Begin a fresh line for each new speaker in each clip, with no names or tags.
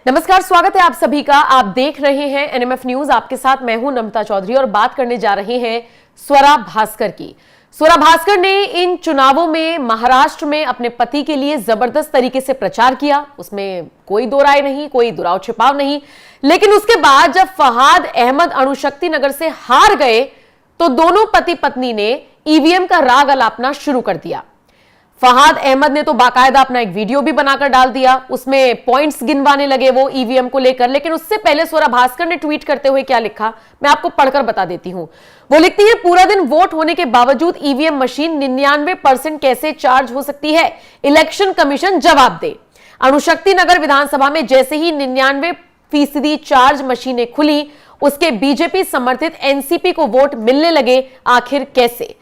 नमस्कार, स्वागत है आप सभी का। आप देख रहे हैं एनएमएफ न्यूज। आपके साथ मैं हूं नमता चौधरी और बात करने जा रहे हैं स्वरा भास्कर की। स्वरा भास्कर ने इन चुनावों में महाराष्ट्र में अपने पति के लिए जबरदस्त तरीके से प्रचार किया, उसमें कोई दो राय नहीं, कोई दुराव छिपाव नहीं। लेकिन उसके बाद जब फहाद अहमद अणुशक्ति नगर से हार गए तो दोनों पति पत्नी ने ईवीएम का राग अलापना शुरू कर दिया। फहाद अहमद ने तो बाकायदा अपना एक वीडियो भी बनाकर डाल दिया, उसमें पॉइंट्स गिनवाने लगे वो ईवीएम को लेकर। लेकिन उससे पहले स्वरा भास्कर ने ट्वीट करते हुए क्या लिखा, मैं आपको पढ़कर बता देती हूं। वो लिखती है, पूरा दिन वोट होने के बावजूद ईवीएम मशीन 99% कैसे चार्ज हो सकती है? इलेक्शन कमीशन जवाब दे। अणुशक्ति नगर विधानसभा में जैसे ही 99% चार्ज मशीनें खुली, उसके बीजेपी समर्थित एनसीपी को वोट मिलने लगे। आखिर कैसे?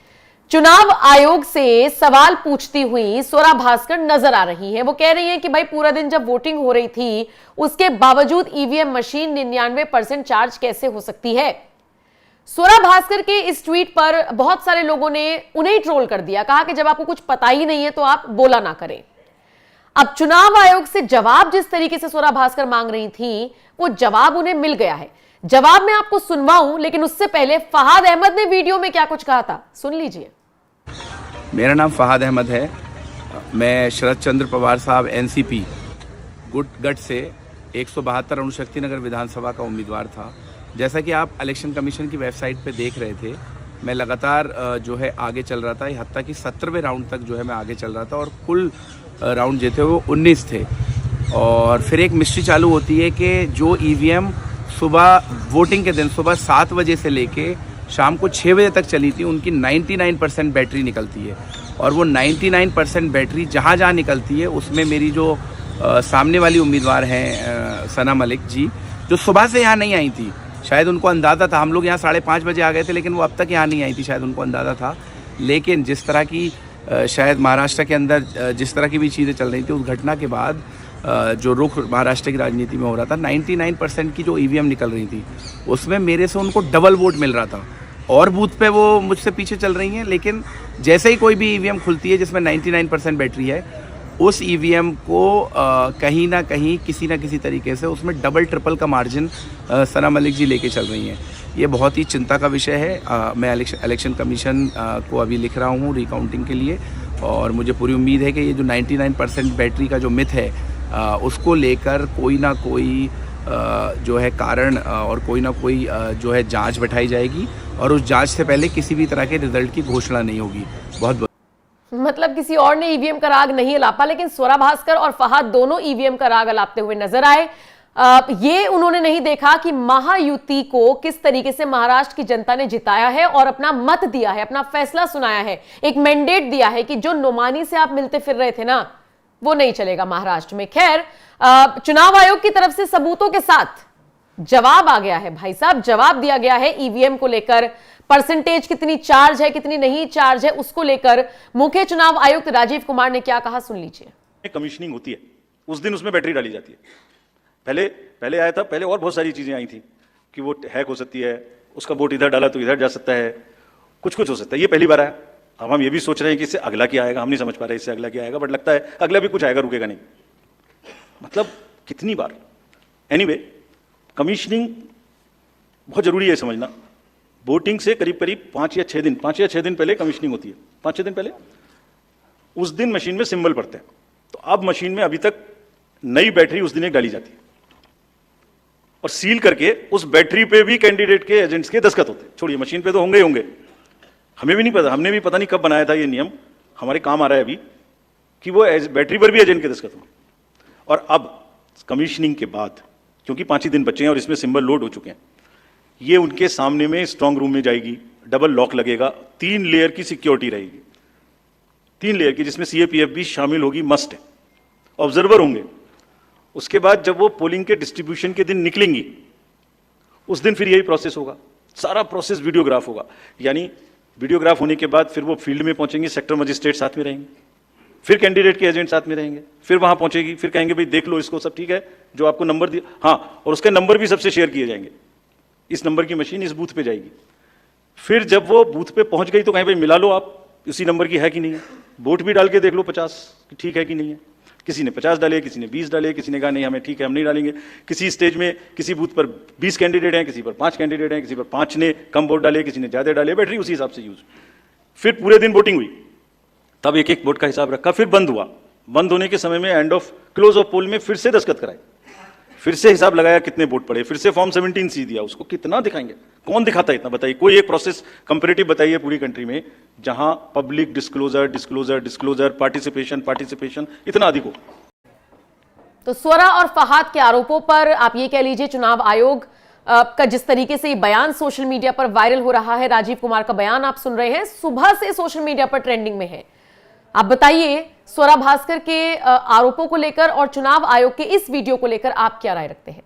चुनाव आयोग से सवाल पूछती हुई स्वरा भास्कर नजर आ रही हैं। वो कह रही हैं कि भाई पूरा दिन जब वोटिंग हो रही थी उसके बावजूद ईवीएम मशीन 99% चार्ज कैसे हो सकती है? स्वरा भास्कर के इस ट्वीट पर बहुत सारे लोगों ने उन्हें ट्रोल कर दिया, कहा कि जब आपको कुछ पता ही नहीं है तो आप बोला ना करें। अब चुनाव आयोग से जवाब जिस तरीके से स्वरा भास्कर मांग रही थी वो जवाब उन्हें मिल गया है। जवाब मैं आपको सुनवाऊं, लेकिन उससे पहले फहाद अहमद ने वीडियो में क्या कुछ कहा था, सुन लीजिए।
मेरा नाम फहाद अहमद है। मैं शरद चंद्र पवार साहब एनसीपी गठ से 172 अणुशक्ति नगर विधानसभा का उम्मीदवार था। जैसा कि आप इलेक्शन कमीशन की वेबसाइट पे देख रहे थे, मैं लगातार जो है आगे चल रहा था। हत्ता कि 17वें राउंड तक जो है मैं आगे चल रहा था और कुल राउंड जो थे वो 19 थे। और फिर एक मिस्ट्री चालू होती है कि जो ईवीएम सुबह वोटिंग के दिन सुबह 7 बजे से लेके शाम को 6 बजे तक चली थी, उनकी 99% बैटरी निकलती है। और वो 99% बैटरी जहाँ जहाँ निकलती है उसमें मेरी जो सामने वाली उम्मीदवार हैं सना मलिक जी, जो सुबह से यहाँ नहीं आई थी, शायद उनको अंदाज़ा था। हम लोग यहाँ 5:30 बजे आ गए थे, लेकिन वो अब तक यहाँ नहीं आई थी, शायद उनको अंदाज़ा था। लेकिन जिस तरह की शायद महाराष्ट्र के अंदर जिस तरह की भी चीज़ें चल रही थी, उस घटना के बाद जो रुख महाराष्ट्र की राजनीति में हो रहा था, 99% की जो ईवीएम निकल रही थी उसमें मेरे से उनको डबल वोट मिल रहा था। और बूथ पे वो मुझसे पीछे चल रही हैं, लेकिन जैसे ही कोई भी ईवीएम खुलती है जिसमें 99% बैटरी है, उस ईवीएम को कहीं ना कहीं किसी ना किसी तरीके से उसमें डबल ट्रिपल का मार्जिन सना मलिक जी लेके चल रही हैं। ये बहुत ही चिंता का विषय है। मैं इलेक्शन कमीशन को अभी लिख रहा हूँ रिकाउंटिंग के लिए, और मुझे पूरी उम्मीद है कि ये जो 99% बैटरी का जो मिथ है उसको लेकर कोई ना कोई जो है कारण और कोई ना कोई जो है जांच बैठाई जाएगी, और उस जांच से पहले किसी भी तरह के रिजल्ट की घोषणा नहीं होगी। बहुत
मतलब किसी और ने ईवीएम का राग नहीं अलापा, लेकिन स्वरा भास्कर और फहाद दोनों ईवीएम का राग अलापते हुए नजर आए। ये उन्होंने नहीं देखा कि महायुति को किस तरीके से महाराष्ट्र की जनता ने जिताया है और अपना मत दिया है, अपना फैसला सुनाया है, एक मैंडेट दिया है कि जो नोमानी से आप मिलते फिर रहे थे ना, वो नहीं चलेगा महाराष्ट्र में। खैर, चुनाव आयोग की तरफ से सबूतों के साथ जवाब आ गया है। भाई साहब, जवाब दिया गया है ईवीएम को लेकर, परसेंटेज कितनी चार्ज है कितनी नहीं चार्ज है उसको लेकर। मुख्य चुनाव आयुक्त राजीव कुमार ने क्या कहा, सुन लीजिए।
कमीशनिंग होती है उस दिन उसमें बैटरी डाली जाती है। पहले आया था, पहले और बहुत सारी चीजें आई थी कि वो हैक हो सकती है, उसका वोट इधर डाला तो इधर जा सकता है, कुछ हो सकता है। ये पहली बार आया। अब हम ये भी सोच रहे हैं कि इससे अगला क्या आएगा, हम नहीं समझ पा रहे इससे अगला क्या आएगा, बट लगता है अगला भी कुछ आएगा, रुकेगा नहीं। मतलब कितनी बार। एनीवे, कमीशनिंग बहुत जरूरी है समझना। वोटिंग से करीब 5 या 6 दिन पहले कमीशनिंग होती है। 5-6 दिन पहले उस दिन मशीन में सिंबल पड़ते हैं। तो अब मशीन में अभी तक नई बैटरी उस दिन एक डाली जाती है और सील करके उस बैटरी पे भी कैंडिडेट के एजेंट्स के दस्तखत होते हैं। छोड़िए, मशीन पे तो होंगे ही होंगे। हमें भी नहीं पता, हमने भी पता नहीं कब बनाया था ये नियम, हमारे काम आ रहा है अभी कि वो बैटरी पर भी एजेंट के दस्तखत हों। और अब कमीशनिंग के बाद, क्योंकि 5 ही दिन बचे हैं और इसमें सिंबल लोड हो चुके हैं, ये उनके सामने में स्ट्रांग रूम में जाएगी, डबल लॉक लगेगा, 3 लेयर की सिक्योरिटी रहेगी, 3 लेयर की, जिसमें सीएपीएफ भी शामिल होगी, मस्ट है। ऑब्जर्वर होंगे। उसके बाद जब वो पोलिंग के डिस्ट्रीब्यूशन के दिन निकलेंगी, उस दिन फिर यही प्रोसेस होगा। सारा प्रोसेस वीडियोग्राफ होगा। यानी वीडियोग्राफ होने के बाद फिर वो फील्ड में पहुंचेंगे, सेक्टर मजिस्ट्रेट साथ में रहेंगे, फिर कैंडिडेट के एजेंट साथ में रहेंगे, फिर वहां पहुंचेगी, फिर कहेंगे भाई देख लो इसको, सब ठीक है, जो आपको नंबर दिया, हाँ, और उसके नंबर भी सबसे शेयर किए जाएंगे। इस नंबर की मशीन इस बूथ पे जाएगी। फिर जब वो बूथ पे पहुंच गई तो कहें भाई मिला लो आप, इसी नंबर की है कि नहीं है, वोट भी डाल के देख लो 50 ठीक है कि नहीं है। किसी ने 50 डाले, किसी ने 20 डाले, किसी ने कहा नहीं हमें ठीक है हम नहीं डालेंगे। किसी स्टेज में किसी बूथ पर 20 कैंडिडेट हैं, किसी पर 5 कैंडिडेट हैं, किसी पर 5 ने कम वोट डाले, किसी ने ज़्यादा डाले, बैटरी उसी हिसाब से यूज। फिर पूरे दिन वोटिंग हुई, तब एक एक वोट का हिसाब रखा, फिर बंद हुआ। बंद होने के समय में एंड ऑफ क्लोज ऑफ पोल में फिर से दस्तखत कराए, फिर से हिसाब लगाया कितने वोट पड़े, फिर से फॉर्म 17C दिया। उसको कितना दिखाएंगे, कौन दिखाता है इतना, बताइए। कोई एक प्रोसेस कंपैरेटिव बताइए पूरी कंट्री में जहां public disclosure disclosure disclosure participation participation इतना अधिक हो।
तो स्वरा और फहाद के आरोपों पर आप ये कह लीजिए चुनाव आयोग का जिस तरीके से बयान सोशल मीडिया पर वायरल हो रहा है, राजीव कुमार का बयान आप सुन रहे हैं, सुबह से सोशल मीडिया पर ट्रेंडिंग में है। आप बताइए स्वरा भास्कर के आरोपों को लेकर और चुनाव आयोग के इस वीडियो को लेकर आप क्या राय रखते हैं?